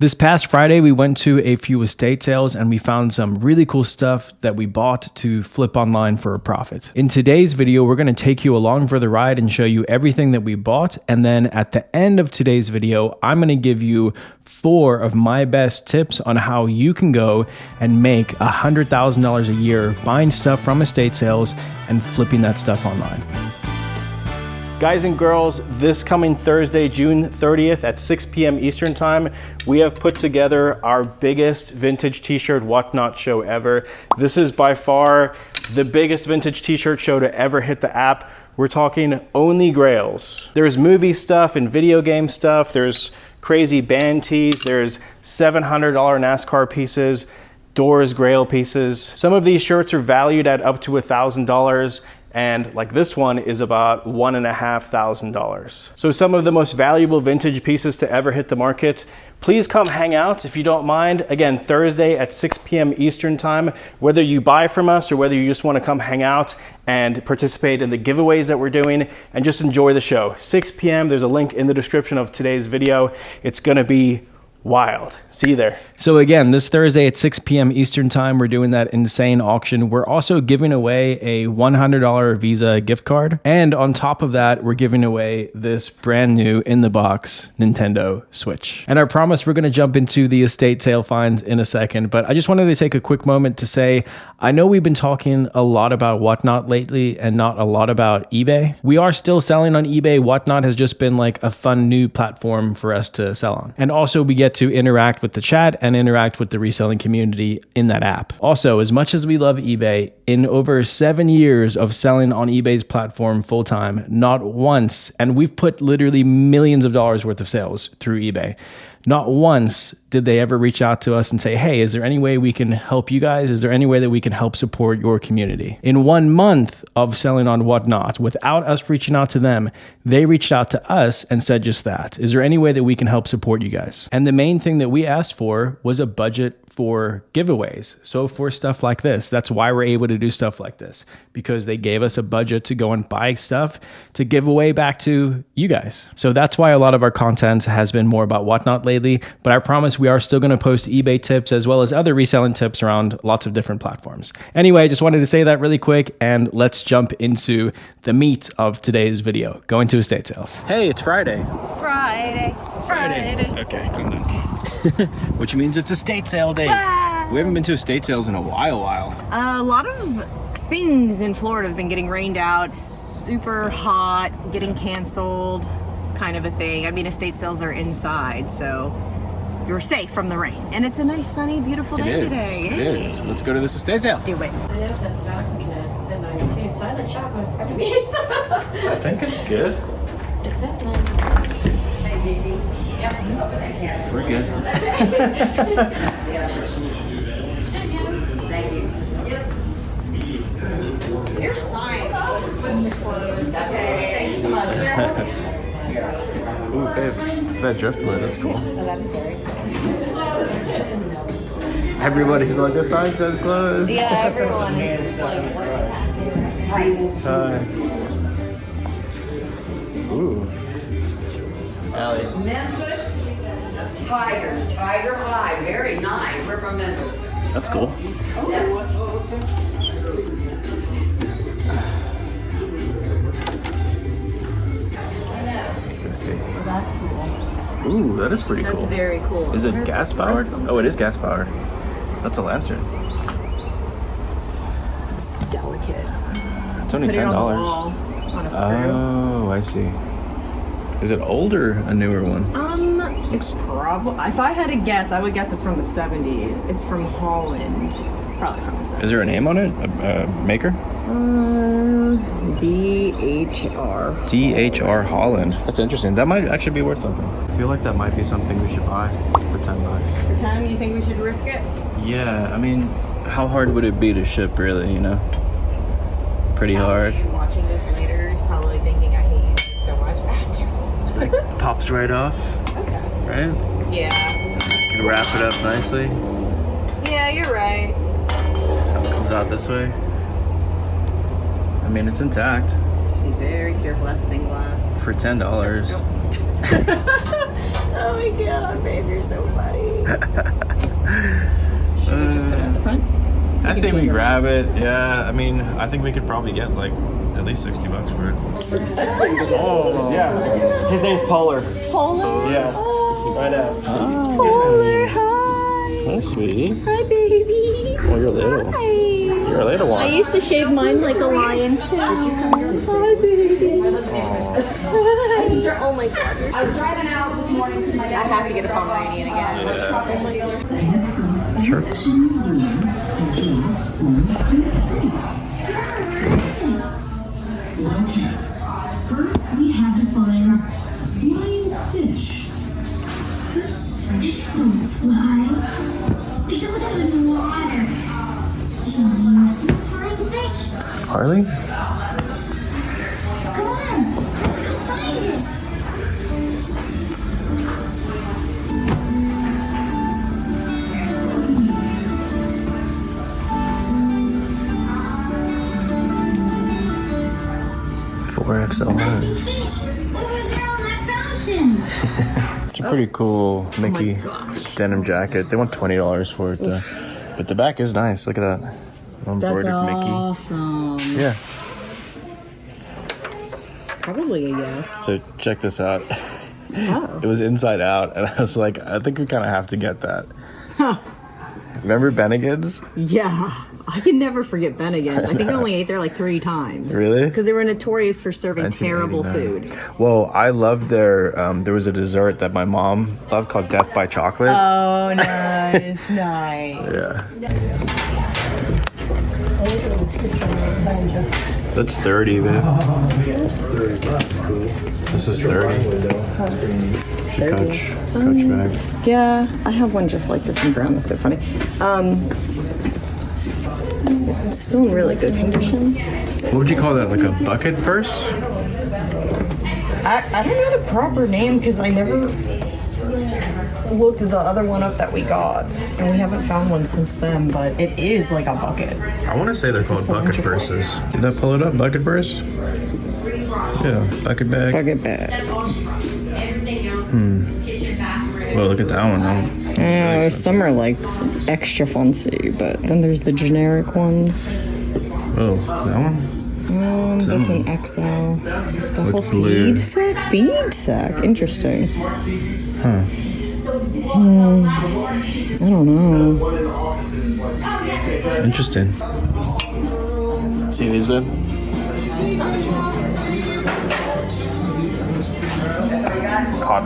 This past Friday, we went to a few estate sales and we found some really cool stuff that we bought to flip online for a profit. In today's video, we're going to take you along for the ride and show you everything that we bought. And then at the end of today's video, I'm going to give you 4 of my best tips on how you can go and make $100,000 a year buying stuff from estate sales and flipping that stuff online. Guys and girls, this coming Thursday, June 30th at 6 p.m. Eastern Time, we have put together our biggest vintage t-shirt whatnot show ever. This is by far the biggest vintage t-shirt show to ever hit the app. We're talking only grails. There's movie stuff and video game stuff. There's crazy band tees. There's $700 NASCAR pieces, Doors Grail pieces. Some of these shirts are valued at up to $1,000. And like this one is about $1,500. So some of the most valuable vintage pieces to ever hit the market. Please come hang out if you don't mind. Again, Thursday at 6 p.m. Eastern Time. Whether you buy from us or whether you just want to come hang out and participate in the giveaways that we're doing and just enjoy the show. 6 p.m. There's a link in the description of today's video. It's gonna be wild. See you there. So again, this Thursday at 6 p.m. Eastern Time, we're doing that insane auction. We're also giving away a $100 Visa gift card. And on top of that, we're giving away this brand new in the box Nintendo Switch. And I promise we're going to jump into the estate sale finds in a second, but I just wanted to take a quick moment to say, I know we've been talking a lot about Whatnot lately and not a lot about eBay. We are still selling on eBay. Whatnot has just been like a fun new platform for us to sell on. And also we get to interact with the chat and interact with the reselling community in that app. Also, as much as we love eBay, in over 7 years of selling on eBay's platform full-time, not once, and we've put literally millions of dollars worth of sales through eBay, not once did they ever reach out to us and say, hey, is there any way we can help you guys? Is there any way that we can help support your community? In 1 month of selling on Whatnot, without us reaching out to them, they reached out to us and said just that. Is there any way that we can help support you guys? And the main thing that we asked for was a budget for giveaways. So for stuff like this, that's why we're able to do stuff like this, because they gave us a budget to go and buy stuff to give away back to you guys. So that's why a lot of our content has been more about Whatnot lately, but I promise we are still going to post eBay tips as well as other reselling tips around lots of different platforms. Anyway, just wanted to say that really quick, and let's jump into the meat of today's video, going to estate sales. Hey, it's Friday. Friday. Okay, calm down. Which means it's estate sale day. We haven't been to estate sales in a while. A lot of things in Florida have been getting rained out, super hot, getting canceled, kind of a thing. I mean, estate sales are inside, so you're safe from the rain. And it's a nice, sunny, beautiful day today. It is. Let's go to this estate sale. Do it. I know that's fascinating. And I can see silent shotgun in front of me. I think it's good. It says nice. Hey, baby. Yep. We're good. Thank you. Yep. Your sign with the clothes. Thanks so much. Ooh, babe. That driftwood, that's cool. Everybody's like, the sign says closed. Yeah, everyone is like, Hi. Ooh. Allie. Memphis Tigers, Tiger High, very nice. We're from Memphis. That's cool. Let's go see. well, that's cool. Ooh, that is pretty cool. That's very cool. Is it gas powered? Oh, it is gas powered. That's a lantern. It's delicate. It's only Put it $10. on the wall on a screw. Oh, I see. Is it old or a newer one? It's probably, if I had to guess, I would guess it's from the 70s. It's from Holland. It's probably from the 70s. Is there a name on it? A maker? DHR. DHR Holland. That's interesting. That might actually be worth something. I feel like that might be something we should buy for $10. For 10, you think we should risk it? Yeah, I mean, how hard would it be to ship, really, you know? Pretty hard. Watching this later is probably thinking I hate you so much. Ah, careful. Like, pops right off. Okay. Right? Yeah. Can wrap it up nicely. Yeah, you're right. Comes out this way. I mean, it's intact. Just be very careful. That's stained glass. For $10. Oh my god, babe, you're so funny. Should we just put it at the front? I say we grab it. Yeah, I mean, I think we could probably get like at least $60 for it. Oh, yeah. His name's Polar. Polar? Yeah. Right now. Polar, hi. Hi, sweetie. Hi, baby. Oh, you're little. Hi. You're a little one. I used to shave mine like a lion too. Hi, baby. Hi. Oh my god, you're so I was driving out this morning because my I dad have to get a Pomeranian again. Shirts. Okay. First, we have to find a flying fish. Fish don't fly. They go down in the water. Do you see a flying fish? Harley? Come on, let's go find it. XL. I see fish over there on that fountain. It's a pretty cool Mickey denim jacket. They want $20 for it, but the back is nice. Look at that. Embroidered Mickey. Awesome. Yeah. Probably a yes. So check this out. Oh. It was inside out, and I was like, I think we kind of have to get that. Remember Bennigan's? Yeah. I can never forget Bennigan's. I think I only ate there like 3 times. Really? Because they were notorious for serving terrible 1989. food. Well, I loved their. There was a dessert that my mom loved called Death by Chocolate. Oh, nice, nice. Yeah. That's 30, babe. This is 30. It's a coach bag. Yeah, I have one just like this in brown. That's so funny. It's still in really good condition. What would you call that? Like a bucket purse? I don't know the proper name because I never looked the other one up that we got, and we haven't found one since then. But it is like a bucket. I want to say they're called bucket cylindrical. purses. Did that pull it up? Bucket purse? Yeah, bucket bag. Bucket bag. Well, look at that one. I know some are like extra fancy, but then there's the generic ones. Oh, that one? That's an XL. Duffel With blue. feed sack? Feed sack. Interesting. Huh. I don't know. Interesting. See these, babe? Hot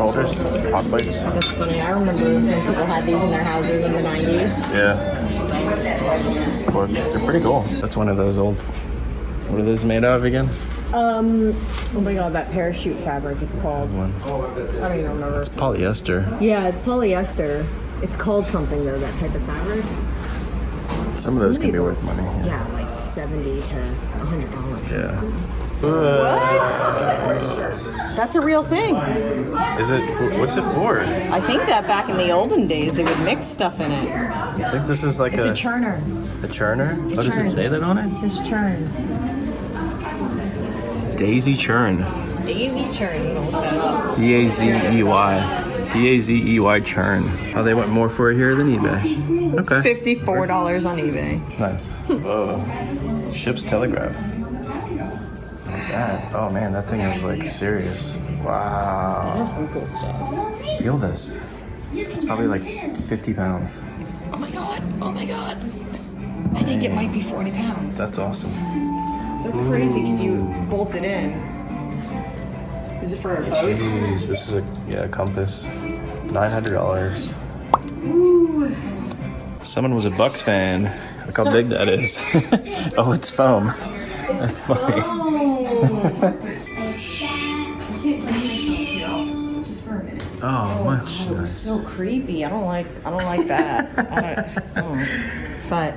holders, hot plates. That's funny. I remember when people had these in their houses in the 90s. Yeah. Well, they're pretty cool. That's one of those old. What are those made of again? Oh my god, that parachute fabric, it's called. One. I don't even remember. It's polyester. Yeah, it's polyester. It's called something though, that type of fabric. Some of those can be these are- worth money. Yeah, like $70 to $100. Yeah. What? That's a real thing. Is it? What's it for? I think that back in the olden days, they would mix stuff in it. You think this is like It's a churner. a churner? Oh, does it say that on It it? says churn. Daisy Churn. Daisy churn. You don't look that up. D-A-Z-E-Y. D-A-Z-E-Y Churn. Oh, they want more for it here than eBay. Okay. $54 on eBay. Nice. Whoa. Ship's telegraph. Look at that. Oh man, that thing is like serious. I Wow. have some cool stuff. Feel this. It's probably like 50 pounds. Oh my god. Oh my god. I think it might be 40 pounds. That's awesome. That's crazy because you bolt it in. Is it for a boat? Jeez, this is a compass. $900. Someone was a Bucks fan. Look how big that is. Oh, it's foam. That's funny. Oh, much. It's so creepy. I don't like that. But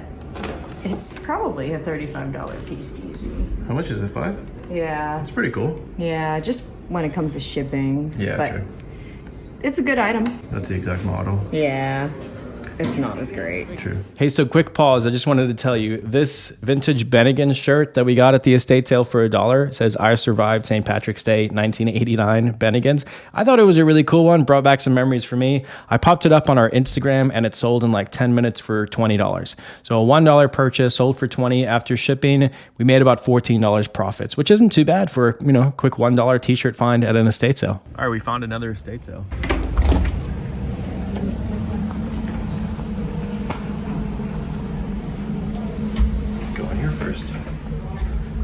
it's probably a $35 piece easy. How much is it? 5? Yeah. It's pretty cool. Yeah, just when it comes to shipping. Yeah, but true. it's a good item. That's the exact model. Yeah. it's not as great. True. Hey, so quick pause. I just wanted to tell you, this vintage Bennigan shirt that we got at the estate sale for $1 says, "I survived St. Patrick's Day, 1989 Bennigans." I thought it was a really cool one. Brought back some memories for me. I popped it up on our Instagram and it sold in like 10 minutes for $20. So a $1 purchase sold for $20. After shipping, we made about $14 profits, which isn't too bad for, you know, a quick $1 t-shirt find at an estate sale. All right, we found another estate sale. First.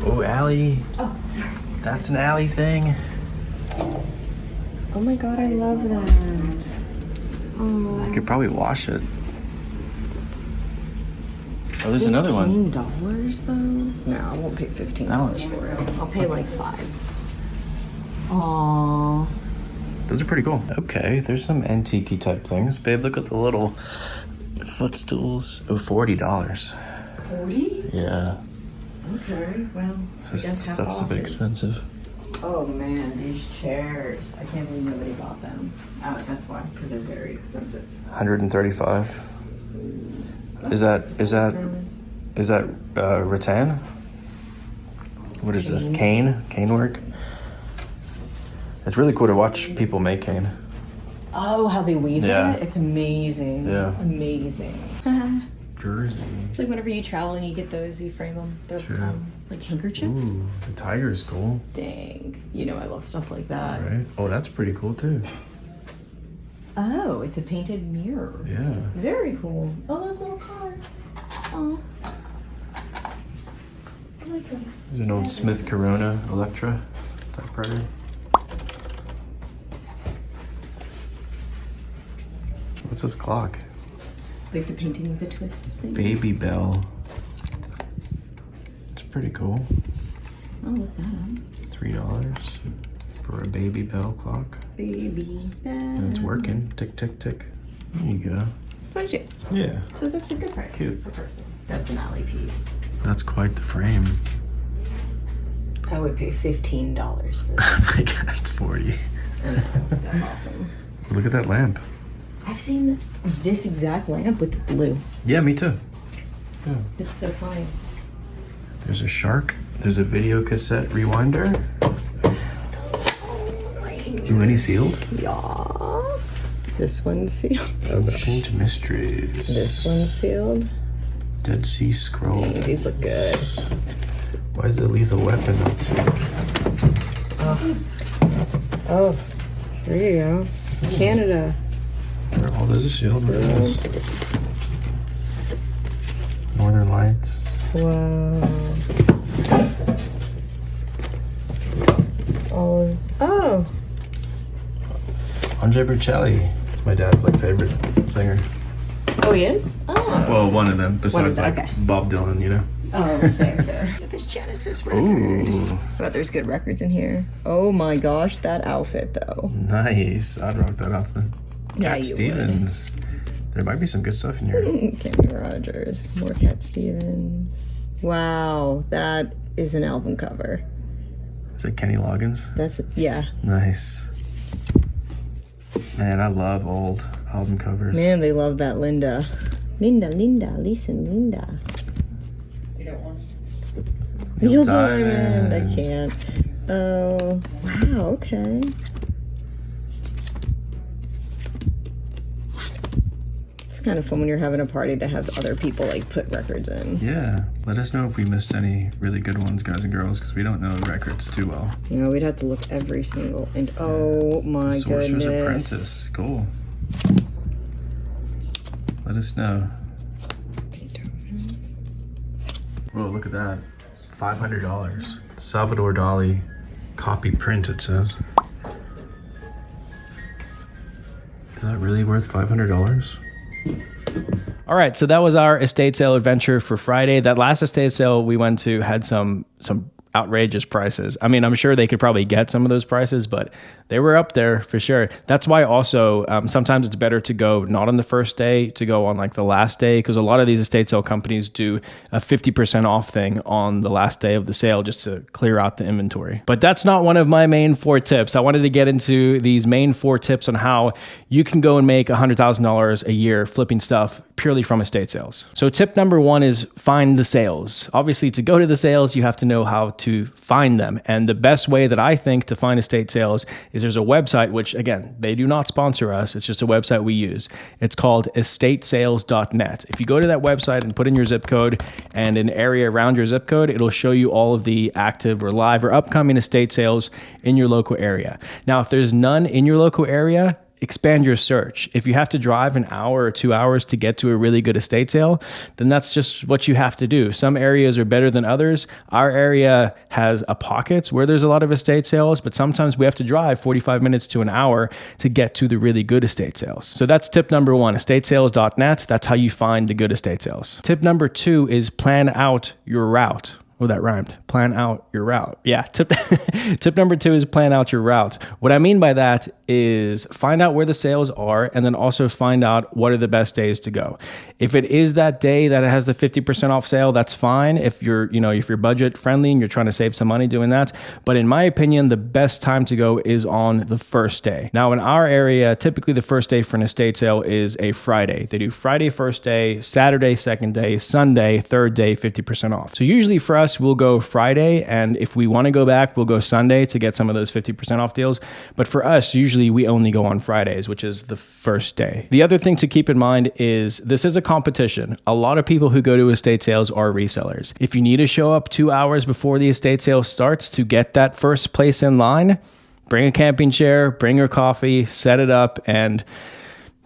Oh, Allie. Oh, sorry. That's an Allie thing. Oh my god, I love that. Oh. I could probably wash it. Oh, there's another one. $15 though? No, I won't pay $15 for it. I'll pay like $5. Aww. Those are pretty cool. Okay, there's some antique-y type things. Babe, look at the little footstools. Oh, $40. 40? Yeah. Okay, well, I This guess half stuff's a off bit is- expensive. Oh man, these chairs. I can't believe nobody bought them. That's why, because they're very expensive. 135. Is that rattan? What is this? Cane work? It's really cool to watch people make cane. Oh, how they weave Yeah. it? It's amazing. Yeah. Amazing. Jersey. It's like whenever you travel and you get those, you frame them. They're Sure. like handkerchiefs. Ooh, the tiger is cool, Dang. You know I love stuff like that. right? Oh, that's pretty cool too. Oh, it's a painted mirror. Yeah. Very cool. Oh, look, little cars. Oh. I like them. There's an old Smith Corona Electra typewriter. What's this clock? Like the painting with the twists thing. Baby Bell. It's pretty cool. I'll look that up. $3 for a Baby Bell clock. Baby bell. And it's working. Tick, tick, tick. There you go. 22. Yeah. So that's a good price. Cute. Per person. That's an alley piece. That's quite the frame. I would pay $15 for that. Oh my god, it's 40. That's awesome. Look at that lamp. I've seen this exact lamp with blue. Yeah, me too. Yeah. It's so funny. There's a shark. There's a video cassette rewinder. Ooh, any sealed? Yeah. This one's sealed. Ancient Mysteries. This one's sealed. Dead Sea Scroll. These look good. Why is the Lethal Weapon not sealed? Oh, there you go. Canada. Oh, those are sealed. What is this? Northern Lights. Wow. Oh. Andre Bocelli. It's my dad's like favorite singer. Oh, he is? Oh. Well, one of them. Besides One of like them, okay. Bob Dylan, you know. Oh, fair. Look at this Genesis record. Ooh, But there's good records in here. Oh my gosh, that outfit though. nice. I'd rock that outfit. Yeah, Cat you Stevens. There might be some good stuff in here. Kenny Rogers. More Cat Stevens. Wow, that is an album cover. Is it Kenny Loggins? That's, yeah. Nice. Man, I love old album covers. Man, they love that Linda. Linda, Lisa, Linda. Neil Diamond. I can't. Oh, wow, okay. It's kind of fun when you're having a party to have other people like put records in. Yeah. Let us know if we missed any really good ones, guys and girls, because we don't know the records too well. You know, we'd have to look every single, and oh my Sorcerer's goodness. Apprentice. Cool. Let us know. Whoa, look at that. $500. Salvador Dali copy print, it says. Is that really worth $500? All right, so that was our estate sale adventure for Friday. That last estate sale we went to had some outrageous prices. I mean, I'm sure they could probably get some of those prices, but they were up there for sure. That's why also sometimes it's better to go not on the first day, to go on like the last day, because a lot of these estate sale companies do a 50% off thing on the last day of the sale just to clear out the inventory. But that's not one of my main 4 tips. I wanted to get into these main 4 tips on how you can go and make $100,000 a year flipping stuff purely from estate sales. So tip number 1 is find the sales. Obviously, to go to the sales, you have to know how to find them. And the best way that I think to find estate sales is there's a website, which again, they do not sponsor us. It's just a website we use. It's called estatesales.net. If you go to that website and put in your zip code and an area around your zip code, it'll show you all of the active or live or upcoming estate sales in your local area. Now, if there's none in your local area, expand your search. If you have to drive an hour or 2 hours to get to a really good estate sale, then that's just what you have to do. Some areas are better than others. Our area has a pocket where there's a lot of estate sales, but sometimes we have to drive 45 minutes to an hour to get to the really good estate sales. So that's tip number 1, estatesales.net. That's how you find the good estate sales. Tip number 2 is plan out your route. Oh, that rhymed. Plan out your route. Yeah. Tip number 2 is plan out your route. What I mean by that is find out where the sales are and then also find out what are the best days to go. If it is that day that it has the 50% off sale, that's fine. If you're budget friendly and you're trying to save some money doing that. But in my opinion, the best time to go is on the first day. Now in our area, typically the first day for an estate sale is a Friday. They do Friday first day, Saturday second day, Sunday third day, 50% off. So usually for us, we'll go Friday, and if we want to go back, we'll go Sunday to get some of those 50% off deals. But for us, usually we only go on Fridays, which is the first day. The other thing to keep in mind is this is a competition. A lot of people who go to estate sales are resellers. If you need to show up 2 hours before the estate sale starts to get that first place in line, bring a camping chair, bring your coffee, set it up, and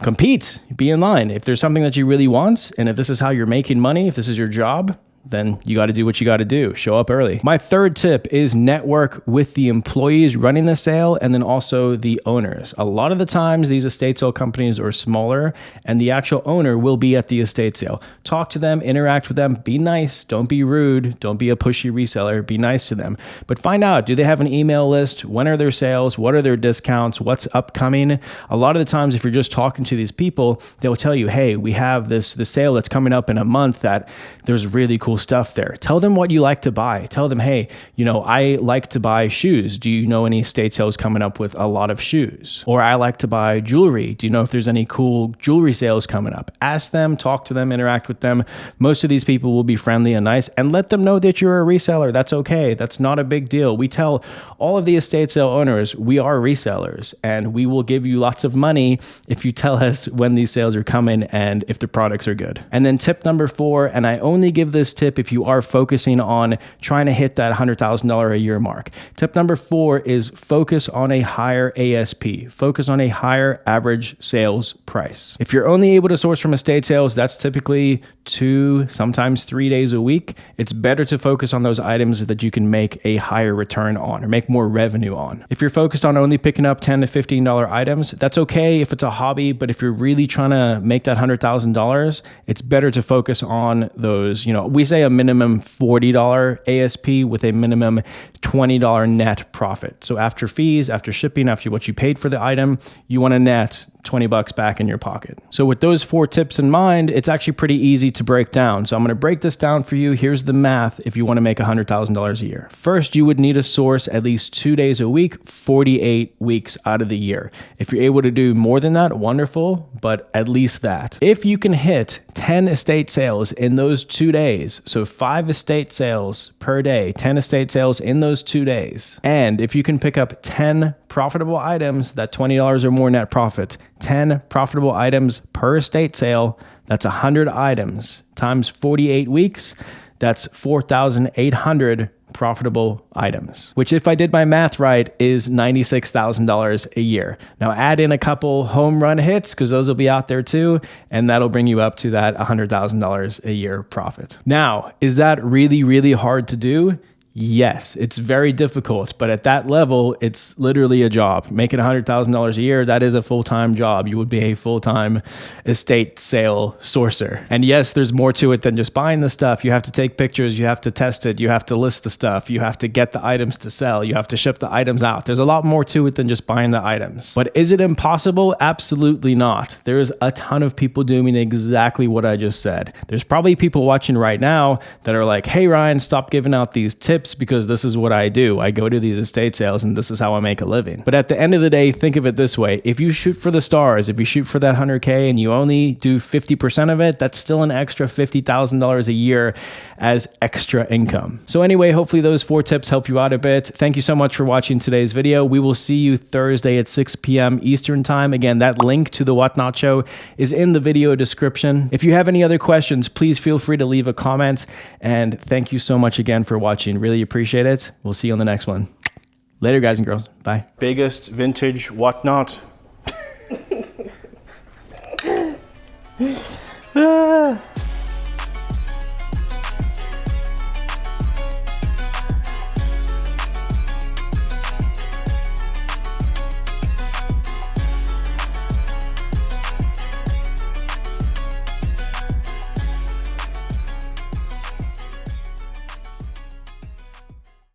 compete. Be in line. If there's something that you really want, and if this is how you're making money, if this is your job, then you got to do what you got to do. Show up early. My third tip is network with the employees running the sale and then also the owners. A lot of the times these estate sale companies are smaller and the actual owner will be at the estate sale. Talk to them, interact with them, be nice. Don't be rude. Don't be a pushy reseller. Be nice to them. But find out, do they have an email list? When are their sales? What are their discounts? What's upcoming? A lot of the times if you're just talking to these people, they'll tell you, hey, we have this sale that's coming up in a month that there's really cool stuff there. Tell them what you like to buy. Tell them, hey, I like to buy shoes. Do you know any estate sales coming up with a lot of shoes? Or I like to buy jewelry. Do you know if there's any cool jewelry sales coming up? Ask them, talk to them, interact with them. Most of these people will be friendly and nice, and let them know that you're a reseller. That's okay. That's not a big deal. We tell all of the estate sale owners, we are resellers and we will give you lots of money if you tell us when these sales are coming and if the products are good. And then tip number 4, and I only give this tip if you are focusing on trying to hit that $100,000 a year mark. Tip number 4 is focus on a higher ASP. Focus on a higher average sales price. If you're only able to source from estate sales, that's typically 2, sometimes 3 days a week. It's better to focus on those items that you can make a higher return on or make more revenue on. If you're focused on only picking up $10 to $15 items, that's okay if it's a hobby, but if you're really trying to make that $100,000, it's better to focus on those, we say a minimum $40 ASP with a minimum $20 net profit. So after fees, after shipping, after what you paid for the item, you want to net $20 back in your pocket. So with those 4 tips in mind, it's actually pretty easy to break down. So I'm going to break this down for you. Here's the math if you want to make $100,000 a year. First, you would need to source at least 2 days a week, 48 weeks out of the year. If you're able to do more than that, wonderful, but at least that. If you can hit 10 estate sales in those 2 days, so 5 estate sales per day, 10 estate sales in those 2 days, and if you can pick up 10 profitable items, that $20 or more net profit, 10 profitable items per estate sale, that's 100 items times 48 weeks, that's 4,800 profitable items, which if I did my math right is $96,000 a year. Now add in a couple home run hits because those will be out there too, and that'll bring you up to that $100,000 a year profit. Now, is that really, really hard to do? Yes, it's very difficult, but at that level, it's literally a job. Making $100,000 a year, that is a full-time job. You would be a full-time estate sale sourcer. And yes, there's more to it than just buying the stuff. You have to take pictures, you have to test it, you have to list the stuff, you have to get the items to sell, you have to ship the items out. There's a lot more to it than just buying the items. But is it impossible? Absolutely not. There's a ton of people doing exactly what I just said. There's probably people watching right now that are like, hey Ryan, stop giving out these tips because this is what I do. I go to these estate sales and this is how I make a living. But at the end of the day, think of it this way. If you shoot for the stars, if you shoot for that 100K and you only do 50% of it, that's still an extra $50,000 a year as extra income. So anyway, hopefully those 4 tips help you out a bit. Thank you so much for watching today's video. We will see you Thursday at 6 p.m. Eastern time. Again, that link to the Whatnot Show is in the video description. If you have any other questions, please feel free to leave a comment. And thank you so much again for watching. Really appreciate it. We'll see you on the next one. Later, guys and girls. Bye. Biggest vintage Whatnot.